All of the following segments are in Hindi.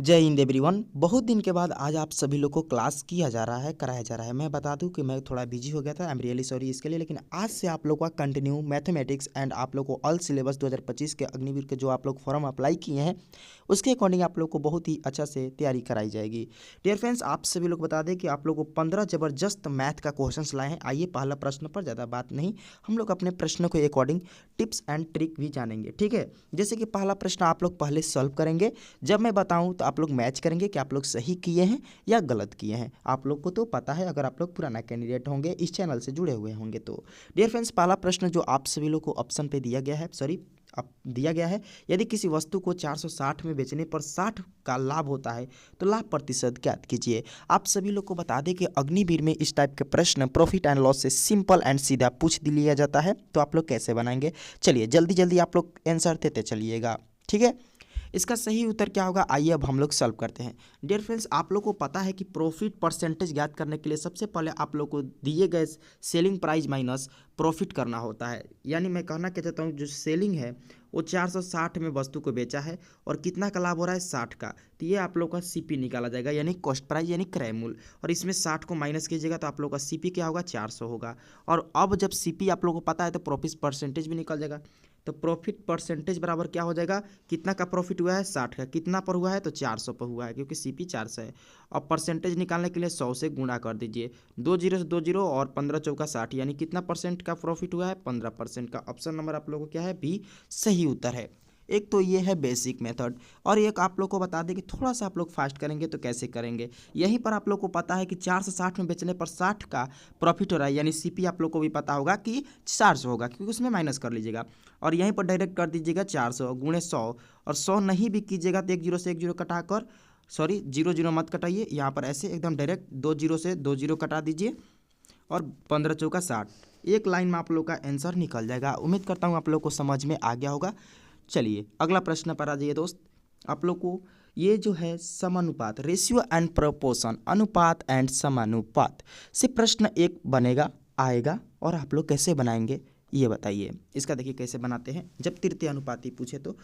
जय हिंद एवरीवन। बहुत दिन के बाद आज आप सभी लोग को क्लास किया जा रहा है, कराया जा रहा है। मैं बता दूं कि मैं थोड़ा बिजी हो गया था, आई एम रियली सॉरी इसके लिए। लेकिन आज से आप लोग का कंटिन्यू मैथमेटिक्स एंड आप लोग को ऑल सिलेबस 2025 के अग्निवीर के जो आप लोग फॉर्म अप्लाई किए हैं उसके अकॉर्डिंग आप लोग को बहुत ही अच्छा से तैयारी कराई जाएगी। डियर फ्रेंड्स, आप सभी लोग बता दें कि आप लोग को 15 ज़बरदस्त मैथ का क्वेश्चन लाए हैं। आइए पहला प्रश्न पर, ज़्यादा बात नहीं, हम लोग अपने प्रश्न के अकॉर्डिंग टिप्स एंड ट्रिक भी जानेंगे, ठीक है। जैसे कि पहला प्रश्न आप लोग पहले सॉल्व करेंगे, जब मैं बताऊं तो आप लोग मैच करेंगे कि आप लोग सही किए हैं या गलत किए हैं। आप लोग को तो पता है, अगर आप लोग पुराना कैंडिडेट होंगे, इस चैनल से जुड़े हुए होंगे तो। डियर फ्रेंड्स, पहला प्रश्न जो आप सभी लोग को ऑप्शन पे दिया गया है, सॉरी अब दिया गया है, यदि किसी वस्तु को 460 में बेचने पर 60 का लाभ होता है तो लाभ प्रतिशत ज्ञात कीजिए। आप सभी लोग को बता दें कि अग्निवीर में इस टाइप के प्रश्न प्रॉफिट एंड लॉस से सिंपल एंड सीधा पूछ लिया जाता है, तो आप लोग कैसे बनाएंगे, चलिए जल्दी जल्दी आप लोग आंसर देते चलिएगा, ठीक है। इसका सही उत्तर क्या होगा, आइए अब हम लोग सॉल्व करते हैं। डियर फ्रेंड्स, आप लोग को पता है कि प्रॉफिट परसेंटेज ज्ञात करने के लिए सबसे पहले आप लोग को दिए गए सेलिंग प्राइस माइनस प्रॉफिट करना होता है। यानी मैं कहना क्या चाहता हूँ, जो सेलिंग है वो 460 में वस्तु को बेचा है और कितना का लाभ हो रहा है, 60 का, तो ये आप लोग का सीपी निकाला जाएगा, यानी कॉस्ट प्राइस यानी क्रय मूल्य। और इसमें 60 को माइनस कीजिएगा तो आप लोग का सीपी क्या होगा, 400 होगा। और अब जब सीपी आप लोग को पता है तो प्रॉफिट परसेंटेज भी निकल जाएगा। तो प्रॉफिट परसेंटेज बराबर क्या हो जाएगा, कितना का प्रॉफिट हुआ है, 60 का, कितना पर हुआ है तो 400 पर हुआ है, क्योंकि सीपी 400 है। अब परसेंटेज निकालने के लिए 100 से गुणा कर दीजिए, 2 जीरो से 2 जीरो और 15 चौका 60, यानी कितना परसेंट का प्रॉफिट हुआ है, 15% का। ऑप्शन नंबर आप लोगों को क्या है, बी सही उत्तर है। एक तो ये है बेसिक मेथड, और एक आप लोग को बता दें कि थोड़ा सा आप लोग फास्ट करेंगे तो कैसे करेंगे। यहीं पर आप लोग को पता है कि 460 में बेचने पर 60 का प्रॉफिट हो रहा है, यानी सीपी आप लोग को भी पता होगा कि 400 होगा, क्योंकि उसमें माइनस कर लीजिएगा और यहीं पर डायरेक्ट कर दीजिएगा 400 गुणे 100, और 100 नहीं भी कीजिएगा तो एक जीरो से एक जीरो कटाकर, सॉरी जीरो जीरो मत कटाइए, यहाँ पर ऐसे एकदम डायरेक्ट 2 जीरो से 2 जीरो कटा दीजिए और 15 चौका 60, एक लाइन में आप लोग का आंसर निकल जाएगा। उम्मीद करता हूँ आप लोग को समझ में आ गया होगा। चलिए अगला प्रश्न पर आ जाइए दोस्त। आप लोग को ये जो है समानुपात, रेशियो एंड प्रोपोर्शन, अनुपात एंड समानुपात से प्रश्न एक बनेगा, आएगा, और आप लोग कैसे बनाएंगे ये बताइए। इसका देखिए कैसे बनाते हैं। जब तृतीय अनुपाती पूछे तो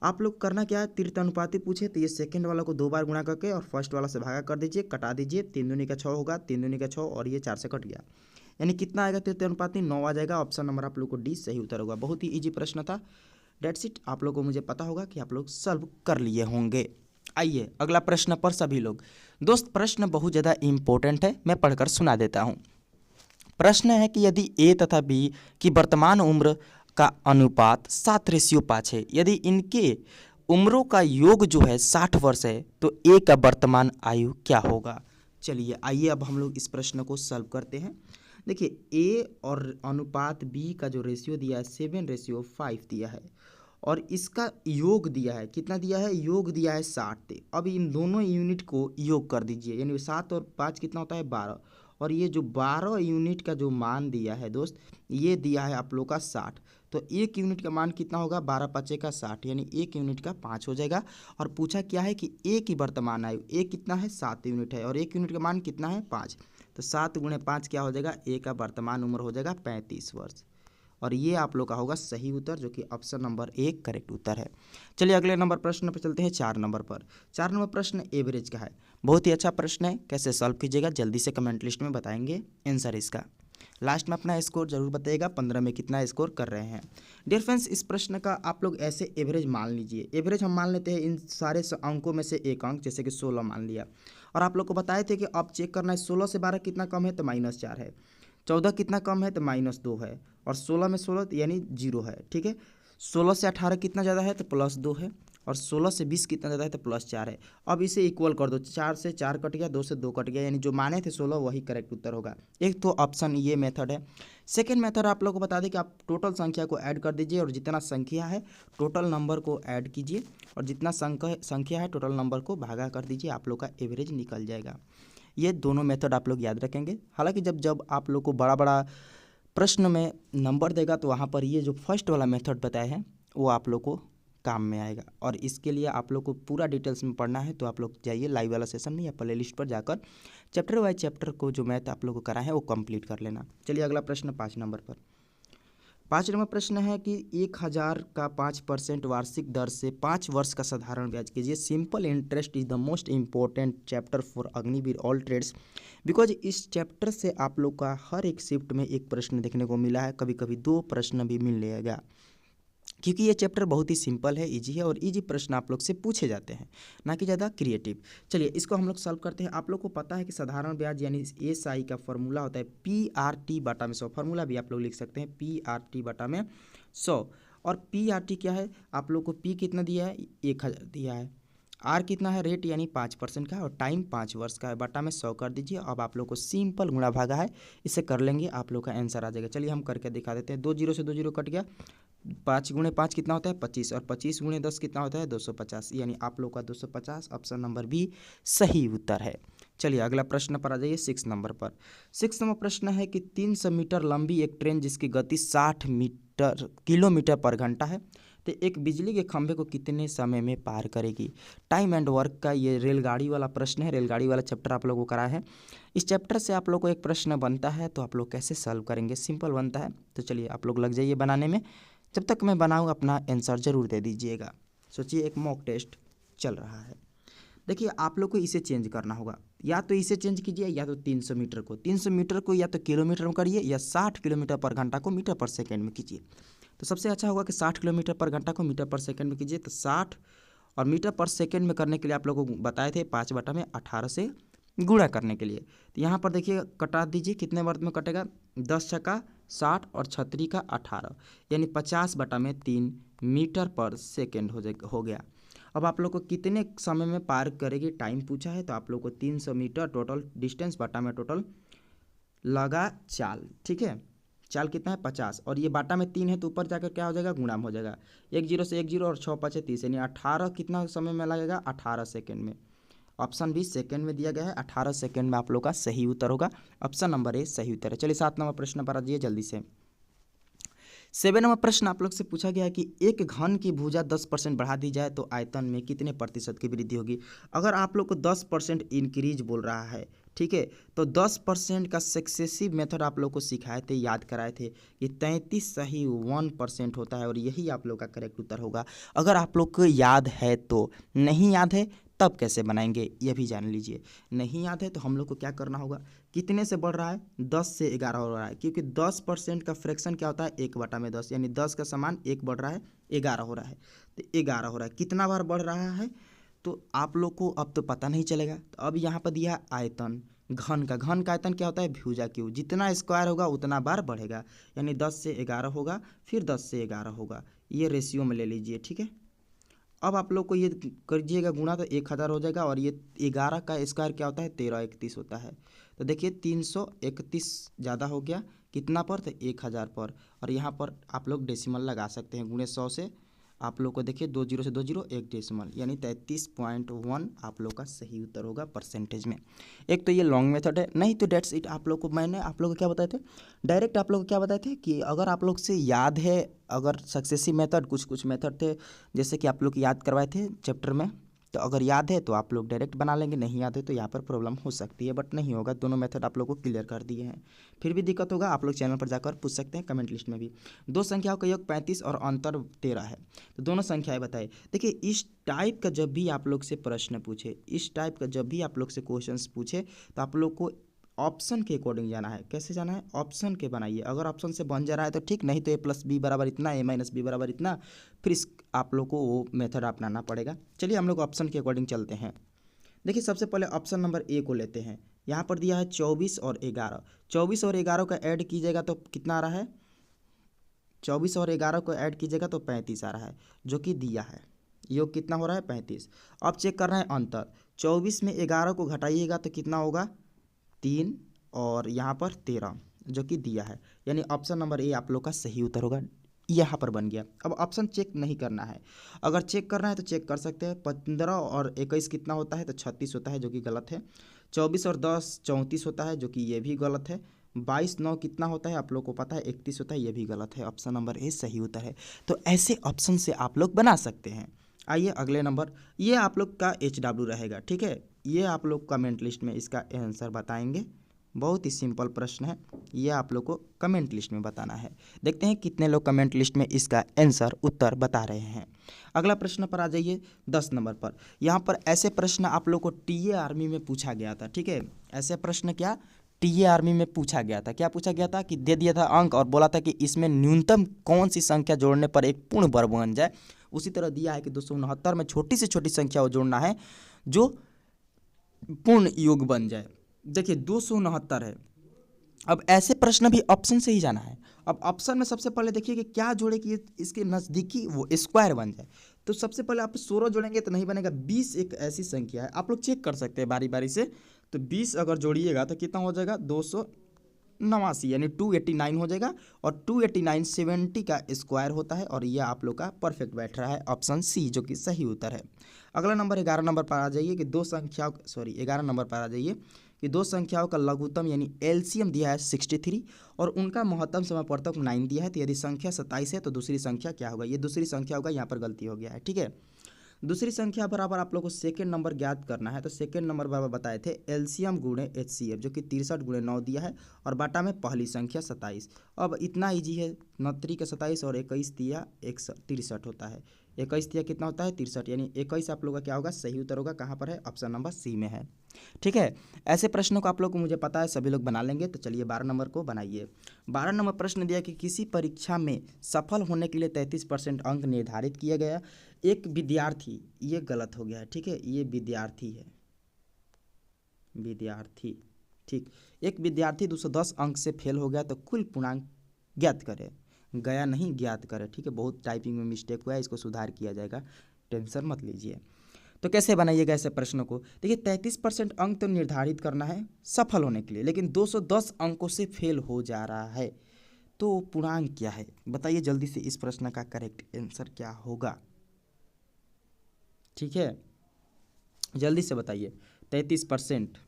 आप लोग करना क्या है, तृतीय अनुपाती पूछे तो ये सेकंड वाला को 2 बार गुणा करके और फर्स्ट वाला से भागा कर दीजिए, कटा दीजिए, 3 दूनी का 6 होगा, 3 दूनी का 6 और ये 4 से कट गया, यानी कितना आएगा, तृतीय अनुपाती 9 आ जाएगा। ऑप्शन नंबर आप लोग को डी सही उत्तर होगा। बहुत ही ईजी प्रश्न था, डेट्स इट। आप लोग को मुझे पता होगा कि आप लोग सॉल्व कर लिए होंगे। आइए अगला प्रश्न पर सभी लोग। दोस्त प्रश्न बहुत ज़्यादा इंपॉर्टेंट है, मैं पढ़कर सुना देता हूँ। प्रश्न है कि यदि ए तथा बी की वर्तमान उम्र का अनुपात 7:5 है, यदि इनके उम्रों का योग जो है 60 वर्ष है, तो ए का वर्तमान आयु क्या होगा। चलिए आइए अब हम लोग इस प्रश्न को सॉल्व करते हैं। देखिए ए और अनुपात बी का जो रेशियो दिया है 7:5 दिया है, और इसका योग दिया है, कितना दिया है, योग दिया है 60। अब इन दोनों यूनिट को योग कर दीजिए, यानी 7 और 5 कितना होता है, 12, और ये जो 12 यूनिट का जो मान दिया है दोस्त, ये दिया है आप लोग का 60। तो एक यूनिट का मान कितना होगा, 12 पचे का 60, यानी एक यूनिट का 5 हो जाएगा। और पूछा क्या है कि ए की वर्तमान आयु, ए कितना है, 7 यूनिट है, और एक यूनिट का मान कितना है, 5, तो 7 गुणे 5 क्या हो जाएगा, ए का वर्तमान उम्र हो जाएगा 35 वर्ष। और ये आप लोग का होगा सही उत्तर, जो कि ऑप्शन नंबर 1 करेक्ट उत्तर है। चलिए अगले नंबर प्रश्न पर चलते हैं, 4 नंबर पर। 4 नंबर प्रश्न एवरेज का है, बहुत ही अच्छा प्रश्न है, कैसे सॉल्व कीजिएगा जल्दी से कमेंट लिस्ट में बताएंगे आंसर इसका। लास्ट में अपना स्कोर जरूर बताइएगा, 15 में कितना स्कोर कर रहे हैं। डियर फ्रेंड्स, इस प्रश्न का आप लोग ऐसे एवरेज मान लीजिए। एवरेज हम मान लेते हैं इन सारे अंकों में से एक अंक, जैसे कि 16 मान लिया, और आप लोग को बताए थे कि अब चेक करना है 16 से 12 कितना कम है तो -4 है, 14 कितना कम है तो -2 है, और 16 में 16 यानी 0 है, ठीक है। 16 से 18 कितना ज़्यादा है तो +2 है, और 16 से 20 कितना ज़्यादा है तो +4 है। अब इसे इक्वल कर दो, 4 से 4 कट गया, 2 से 2 कट गया, यानी जो माने थे 16 वही करेक्ट उत्तर होगा। एक तो ऑप्शन ये मेथड है। सेकेंड मेथड आप लोग को बता दें कि आप टोटल संख्या को ऐड कर दीजिए, और जितना संख्या है टोटल नंबर को ऐड कीजिए, और जितना संख्या है टोटल नंबर को भागा कर दीजिए, आप लोग का एवरेज निकल जाएगा। ये दोनों मेथड आप लोग याद रखेंगे। हालांकि जब जब आप लोग को बड़ा बड़ा प्रश्न में नंबर देगा तो वहाँ पर ये जो फर्स्ट वाला मेथड बताए हैं वो आप लोग को काम में आएगा। और इसके लिए आप लोग को पूरा डिटेल्स में पढ़ना है तो आप लोग जाइए लाइव वाला सेशन में या प्ले लिस्ट पर जाकर चैप्टर वाइज चैप्टर को जो मैथ आप लोग को करा है वो कंप्लीट कर लेना। चलिए अगला प्रश्न 5 नंबर पर। 5 नंबर प्रश्न है कि 1000 का 5% वार्षिक दर से 5 वर्ष का साधारण ब्याज कीजिए। Simple interest is the most important chapter for Agniveer all trades, because इस चैप्टर से आप लोग का हर एक शिफ्ट में एक प्रश्न देखने को मिला है, कभी कभी 2 प्रश्न भी मिलेगा, क्योंकि ये चैप्टर बहुत ही सिंपल है, इजी है और इजी प्रश्न आप लोग से पूछे जाते हैं, ना कि ज़्यादा क्रिएटिव। चलिए इसको हम लोग सॉल्व करते हैं। आप लोग को पता है कि साधारण ब्याज यानी SI का फॉर्मूला होता है PRT बटा में 100। फॉर्मूला भी आप लोग लिख सकते हैं PRT बटा में 100। और PRT क्या है, आप लोग को P कितना दिया है, 1000 दिया है। R कितना है, रेट यानी 5% का, और टाइम 5 वर्ष का है, बटा में 100 कर दीजिए। अब आप लोग को सिंपल गुणा भागा है, इसे कर लेंगे, आप लोग का आंसर आ जाएगा। चलिए हम करके दिखा देते हैं। 2 जीरो से 2 जीरो कट गया, 5 गुणे 5 कितना होता है 25, और 25 गुणे 10 कितना होता है 250, यानी आप लोग का 250 ऑप्शन नंबर बी सही उत्तर है। चलिए अगला प्रश्न पर आ जाइए 6 नंबर पर। 6 नंबर प्रश्न है कि 300 मीटर लंबी एक ट्रेन जिसकी गति 60 किलोमीटर पर घंटा है, तो एक बिजली के खंभे को कितने समय में पार करेगी। टाइम एंड वर्क का ये रेलगाड़ी वाला प्रश्न है, रेलगाड़ी वाला चैप्टर आप लोगों को कराया है। इस चैप्टर से आप लोग को एक प्रश्न बनता है, तो आप लोग कैसे सॉल्व करेंगे, सिंपल बनता है। तो चलिए आप लोग लग जाइए बनाने में, जब तक मैं बनाऊँ अपना आंसर ज़रूर दे दीजिएगा। सोचिए एक मॉक टेस्ट चल रहा है। देखिए आप लोग को इसे चेंज करना होगा, या तो इसे चेंज कीजिए, या तो 300 मीटर को 300 मीटर को या तो किलोमीटर में करिए, या 60 किलोमीटर पर घंटा को मीटर पर सेकंड में कीजिए। तो सबसे अच्छा होगा कि 60 किलोमीटर पर घंटा को मीटर पर सेकंड में कीजिए। तो 60 और मीटर पर सेकंड में करने के लिए आप लोगों को बताए थे 5 बटा में 18 से गुणा करने के लिए। तो यहाँ पर देखिए कटा दीजिए, कितने वर्ग में कटेगा, 10 छक्का 60 और 36 का 18, यानी 50 बटा में 3 मीटर पर सेकंड हो गया। अब आप लोग को कितने समय में पार करेगी टाइम पूछा है, तो आप लोग को 300 मीटर टोटल डिस्टेंस बटा में टोटल लगा चाल, ठीक है। चाल कितना है 50, और ये बाटा में 3 है, तो ऊपर जाकर क्या हो जाएगा, गुणा में हो जाएगा। 1 जीरो से 1 जीरो और 6 5 30, यानी 18 कितना समय में लगेगा, 18 सेकेंड में। ऑप्शन बी सेकंड में दिया गया है, 18 सेकंड में आप लोग का सही उत्तर होगा। ऑप्शन नंबर ए सही उत्तर है। चलिए 7 नंबर प्रश्न पर आ जाइए जल्दी से। 7 नंबर प्रश्न आप लोग से पूछा गया है कि एक घन की भुजा 10% बढ़ा दी जाए तो आयतन में कितने प्रतिशत की वृद्धि होगी। अगर आप लोग को 10% इंक्रीज बोल रहा है, ठीक है, तो 10% का सक्सेसिव मेथड आप लोग को सिखाए थे, याद कराए थे कि 33 सही 1% होता है, और यही आप लोग का करेक्ट उत्तर होगा। अगर आप लोग को याद है तो, नहीं याद है तब कैसे बनाएंगे ये भी जान लीजिए। नहीं याद है तो हम लोग को क्या करना होगा, कितने से बढ़ रहा है, 10 से 11 हो रहा है, क्योंकि 10% का फ्रैक्शन क्या होता है 1 बटा में 10, यानी 10 का समान 1 बढ़ रहा है 11 हो रहा है, तो 11 हो रहा है। कितना बार बढ़ रहा है तो आप लोग को अब तो पता नहीं चलेगा। तो अब यहाँ पर दिया आयतन, घन का आयतन क्या होता है भुजा क्यू, जितना स्क्वायर होगा उतना बार बढ़ेगा, यानी 10 से 11 होगा, फिर 10 से 11 होगा, ये रेशियो में ले लीजिए, ठीक है। अब आप लोग को ये करिएगा गुणा, तो 1000 हो जाएगा, और ये 11 का स्क्वायर क्या होता है 1331 होता है। तो देखिए 331 ज़्यादा हो गया, कितना पर, तो 1000 पर, और यहाँ पर आप लोग डेसिमल लगा सकते हैं, गुणे 100 से आप लोग को देखिए 2 जीरो से 2 जीरो 1 डेसिमल, यानी 33.1 आप लोग का सही उत्तर होगा परसेंटेज में। एक तो ये लॉन्ग मेथड है, नहीं तो डेट्स इट। आप लोग को मैंने आप लोग को क्या बताए थे, डायरेक्ट आप लोग को क्या बताए थे कि अगर आप लोग से याद है, अगर सक्सेसिव मेथड कुछ मेथड थे जैसे कि आप लोग याद करवाए थे चैप्टर में, तो अगर याद है तो आप लोग डायरेक्ट बना लेंगे, नहीं याद है तो यहाँ पर प्रॉब्लम हो सकती है, बट नहीं होगा। दोनों मेथड आप लोग को क्लियर कर दिए हैं। फिर भी दिक्कत होगा आप लोग चैनल पर जाकर पूछ सकते हैं, कमेंट लिस्ट में भी। दो संख्याओं का योग 35 और अंतर 13 है, तो दोनों संख्याएं बताइए। देखिए इस टाइप का जब भी आप लोग से प्रश्न पूछे, इस टाइप का जब भी आप लोग से क्वेश्चन पूछे, तो आप लोग को ऑप्शन के अकॉर्डिंग जाना है। कैसे जाना है, ऑप्शन के बनाइए। अगर ऑप्शन से बन जा रहा है तो ठीक, नहीं तो ए प्लस बी बराबर इतना, ए माइनस बी बराबर इतना, फिर इस आप लोग को वो मेथड अपनाना पड़ेगा। चलिए हम लोग ऑप्शन के अकॉर्डिंग चलते हैं। देखिए सबसे पहले ऑप्शन नंबर ए को लेते हैं। यहाँ पर दिया है 24 और 11, 24 और 11 का ऐड कीजिएगा तो कितना आ रहा है, 24 और 11 को ऐड कीजिएगा तो 35 आ रहा है, जो कि दिया है। योग कितना हो रहा है 35। अब चेक कर रहे हैं अंतर, 24 में 11 को घटाइएगा तो कितना होगा 3, और यहाँ पर 13 जो कि दिया है, यानी ऑप्शन नंबर ए आप लोग का सही उत्तर होगा। यहाँ पर बन गया। अब ऑप्शन चेक नहीं करना है, अगर चेक करना है तो चेक कर सकते हैं। 15 और 21 कितना होता है, तो 36 होता है, जो कि गलत है। 24 और 10 34 होता है, जो कि ये भी गलत है। 22 9 कितना होता है आप लोग को पता है, 31 होता है, ये भी गलत है। ऑप्शन नंबर ए सही उत्तर है। तो ऐसे ऑप्शन से आप लोग बना सकते हैं। आइए अगले नंबर, ये आप लोग का HW रहेगा, ठीक है। ये आप लोग कमेंट लिस्ट में इसका आंसर बताएंगे, बहुत ही सिंपल प्रश्न है, ये आप लोग को कमेंट लिस्ट में बताना है। देखते हैं कितने लोग कमेंट लिस्ट में इसका आंसर उत्तर बता रहे हैं। अगला प्रश्न पर आ जाइए 10 नंबर पर। यहाँ पर ऐसे प्रश्न आप लोग को टीए आर्मी में पूछा गया था, ठीक है। ऐसे प्रश्न क्या टीए आर्मी में पूछा गया था, क्या पूछा गया था कि दे दिया था अंक और बोला था कि इसमें न्यूनतम कौन सी संख्या जोड़ने पर एक पूर्ण वर्ग बन जाए। उसी तरह दिया है कि 269 में छोटी से छोटी संख्या को जोड़ना है जो पूर्ण योग बन जाए। देखिए 269 है। अब ऐसे प्रश्न भी ऑप्शन से ही जाना है। अब ऑप्शन में सबसे पहले देखिए कि क्या जोड़े कि इसके नज़दीकी वो स्क्वायर बन जाए। तो सबसे पहले आप 16 जोड़ेंगे तो नहीं बनेगा। 20 एक ऐसी संख्या है, आप लोग चेक कर सकते हैं बारी बारी से। तो 20 अगर जोड़िएगा तो कितना हो जाएगा 289 यानी 289 हो जाएगा। और 289 70 का स्क्वायर होता है और यह आप लोग का परफेक्ट बैठ रहा है ऑप्शन सी, जो कि सही उत्तर है। अगला नंबर 11 नंबर पर आ जाइए कि 11 नंबर पर आ जाइए कि दो संख्याओं का लघुत्तम यानी एलसीएम दिया है 63 और उनका महत्तम समापवर्तक 9 दिया है। तो यदि संख्या 27 है तो दूसरी संख्या क्या होगा, ये दूसरी संख्या होगा, यहाँ पर गलती हो गया है, ठीक है। दूसरी संख्या बराबर आप लोग को सेकेंड नंबर ज्ञात करना है। तो सेकेंड नंबर बराबर बताए थे एलसीएम गुणे एचसीएफ, जो कि 63 गुणे 9 दिया है और बाटा में पहली संख्या 27। अब इतना ईजी है, 29 का 27 और 21 दिया 63 होता है। 21 दिया कितना होता है 63, यानी 21 आप लोग का क्या होगा सही उत्तर होगा। कहाँ पर है, ऑप्शन नंबर सी में है, ठीक है। ऐसे प्रश्नों को आप लोग को मुझे पता है सभी लोग बना लेंगे। तो चलिए 12 नंबर को बनाइए। 12 नंबर प्रश्न दिया कि किसी परीक्षा में सफल होने के लिए 33% अंक निर्धारित किया गया। एक विद्यार्थी, ये गलत हो गया है, ठीक है, ये विद्यार्थी है, विद्यार्थी, ठीक। एक विद्यार्थी 210 अंक से फेल हो गया तो कुल पूर्णांक ज्ञात करे, गया नहीं ज्ञात करे, ठीक है। बहुत टाइपिंग में मिस्टेक हुआ है, इसको सुधार किया जाएगा, टेंशन मत लीजिए। तो कैसे बनाइएगा ऐसे प्रश्नों को, देखिए 33% अंक तो निर्धारित करना है सफल होने के लिए, लेकिन 210 अंकों से फेल हो जा रहा है। तो पूर्णांक क्या है बताइए जल्दी से, इस प्रश्न का करेक्ट आंसर क्या होगा, ठीक है, जल्दी से बताइए। 33%,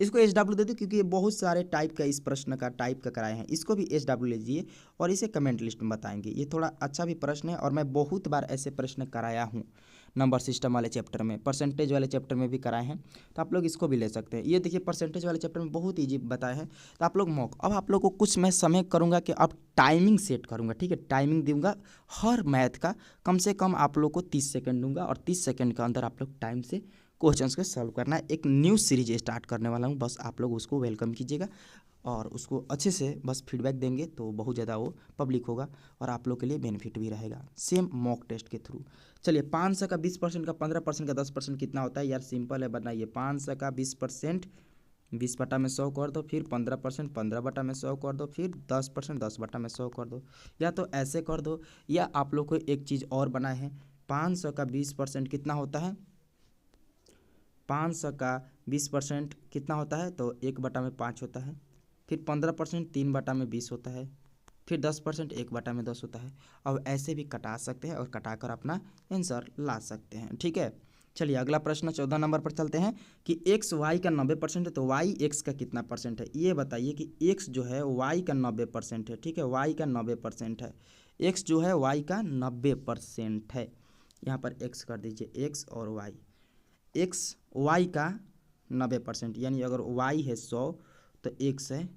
इसको एच डब्ल्यू दे दो क्योंकि ये बहुत सारे टाइप का इस प्रश्न का टाइप का कराए हैं। इसको भी एच डब्ल्यू लीजिए और इसे कमेंट लिस्ट में बताएंगे। ये थोड़ा अच्छा भी प्रश्न है और मैं बहुत बार ऐसे प्रश्न कराया हूँ नंबर सिस्टम वाले चैप्टर में, परसेंटेज वाले चैप्टर में भी कराए हैं। तो आप लोग इसको भी ले सकते हैं। ये देखिए परसेंटेज वाले चैप्टर में बहुत ईजी बताए हैं। तो आप लोग मौक अब आप लोग को कुछ मैं समय करूँगा कि अब टाइमिंग सेट करूँगा, ठीक है। टाइमिंग दूंगा हर मैथ का, कम से कम आप लोग को 30 सेकंड दूंगा और 30 सेकंड के अंदर आप लोग टाइम से क्वेश्चंस को सॉल्व करना है। एक न्यू सीरीज स्टार्ट करने वाला हूँ, बस आप लोग उसको वेलकम कीजिएगा और उसको अच्छे से बस फीडबैक देंगे तो बहुत ज़्यादा वो पब्लिक होगा और आप लोग के लिए बेनिफिट भी रहेगा, सेम मॉक टेस्ट के थ्रू। चलिए 500 का 20% का 15% का 10% कितना होता है यार, सिंपल है बनाइए। 500 का 20% 20 बटा में 100 कर दो, फिर 15% 15 बटा में 100 कर दो, फिर 10% 10 बटा में 100 कर दो, या तो ऐसे कर दो, या आप लोग को एक चीज़ और बनाए हैं। 500 का 20% कितना होता है, 500 का 20% कितना होता है, तो 1/5 होता है। फिर 15% 3/20 होता है। फिर 10% 1/10 होता है। अब ऐसे भी कटा सकते हैं और कटाकर अपना आंसर ला सकते हैं, ठीक है। चलिए अगला प्रश्न 14 नंबर पर चलते हैं कि एक्स वाई का 90% है तो वाई एक्स का कितना परसेंट है। ये बताइए कि एक्स जो है वाई का 90% है, ठीक है, वाई का 90% है। एक्स जो है वाई का 90% है। यहाँ पर एक्स कर दीजिए, एक्स और वाई, एक्स वाई का 90%, यानी अगर वाई है 100 तो एक्स है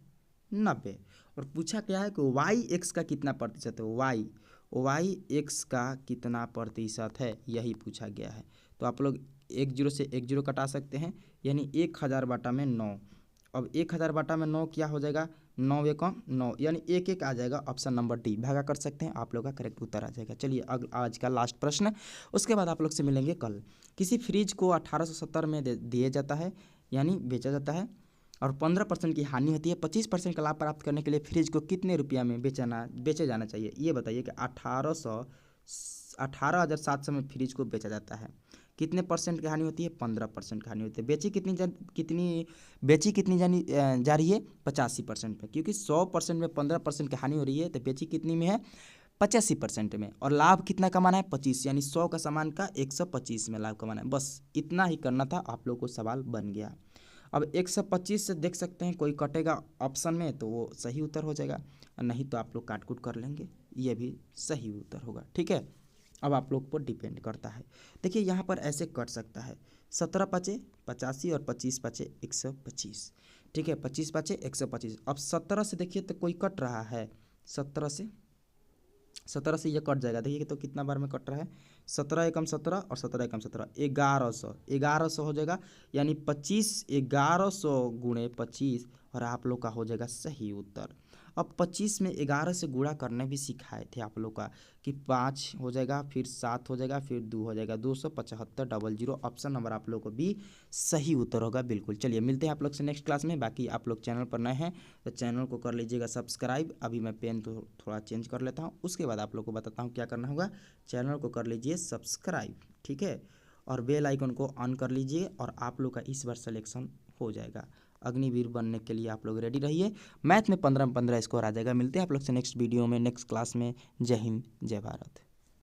90। और पूछा क्या है कि वाई एक्स का कितना प्रतिशत है, वाई एक्स का कितना प्रतिशत है, यही पूछा गया है। तो आप लोग 10 से 10 कटा सकते हैं, यानी 1000 बटा में 9। अब 1000 बटा में 9 क्या हो जाएगा, 9 एकम 9, यानी 1 1 आ जाएगा। ऑप्शन नंबर डी भागा कर सकते हैं, आप लोग का करेक्ट उत्तर आ जाएगा। चलिए आज का लास्ट प्रश्न, उसके बाद आप लोग से मिलेंगे कल। किसी फ्रिज को 1870 में दिया जाता है, यानी बेचा जाता है, और 15% की हानि होती है। 25% का लाभ प्राप्त करने के लिए फ्रिज को कितने रुपया में बेचे जाना चाहिए। ये बताइए कि 18,700 में फ्रिज को बेचा जाता है, कितने परसेंट की हानि होती है, 15% की हानि होती है। बेची कितनी जा रही है 85% में, क्योंकि 100% में 15% की हानि हो रही है, तो बेची कितनी में है 85% में। और लाभ कितना कमाना है 25, यानी 100 का सामान का 125 में लाभ कमाना है। बस इतना ही करना था, आप लोग को सवाल बन गया। अब 125 से देख सकते हैं कोई कटेगा ऑप्शन में तो वो सही उत्तर हो जाएगा, नहीं तो आप लोग काट कूट कर लेंगे, ये भी सही उत्तर होगा, ठीक है। अब आप लोग पर डिपेंड करता है। देखिए यहाँ पर ऐसे कट सकता है, 17 पचे 85 और 25 पचे 125। ठीक है, 25 पाँचे 125। अब 17 से देखिए तो कोई कट रहा है, 17 से ये कट जाएगा। देखिए तो कितना बार में कट रहा है, 17 एकम 17 और 17 एकम 17, 1100 हो जाएगा। यानी 25 1100 गुणे 25 और आप लोग का हो जाएगा सही उत्तर। अब 25 में 11 से गुणा करने भी सिखाए थे आप लोग का कि 5 हो जाएगा, फिर 7 हो जाएगा, फिर 2 हो जाएगा, 275 00। ऑप्शन नंबर आप लोग को भी सही उत्तर होगा बिल्कुल। चलिए मिलते हैं आप लोग से नेक्स्ट क्लास में। बाकी आप लोग चैनल पर नए हैं तो चैनल को कर लीजिएगा सब्सक्राइब। अभी मैं पेन तो थोड़ा चेंज कर लेता हूँ, उसके बाद आप लोग को बताता हूँ क्या करना होगा। चैनल को कर लीजिए सब्सक्राइब, ठीक है, और बेल आइकन को ऑन कर लीजिए और आप लोग का इस बार सिलेक्शन हो जाएगा। अग्निवीर बनने के लिए आप लोग रेडी रहिए। मैथ में 15 में 15 स्कोर आ जाएगा। मिलते हैं आप लोग से नेक्स्ट वीडियो में, नेक्स्ट क्लास में। जय हिंद, जय भारत।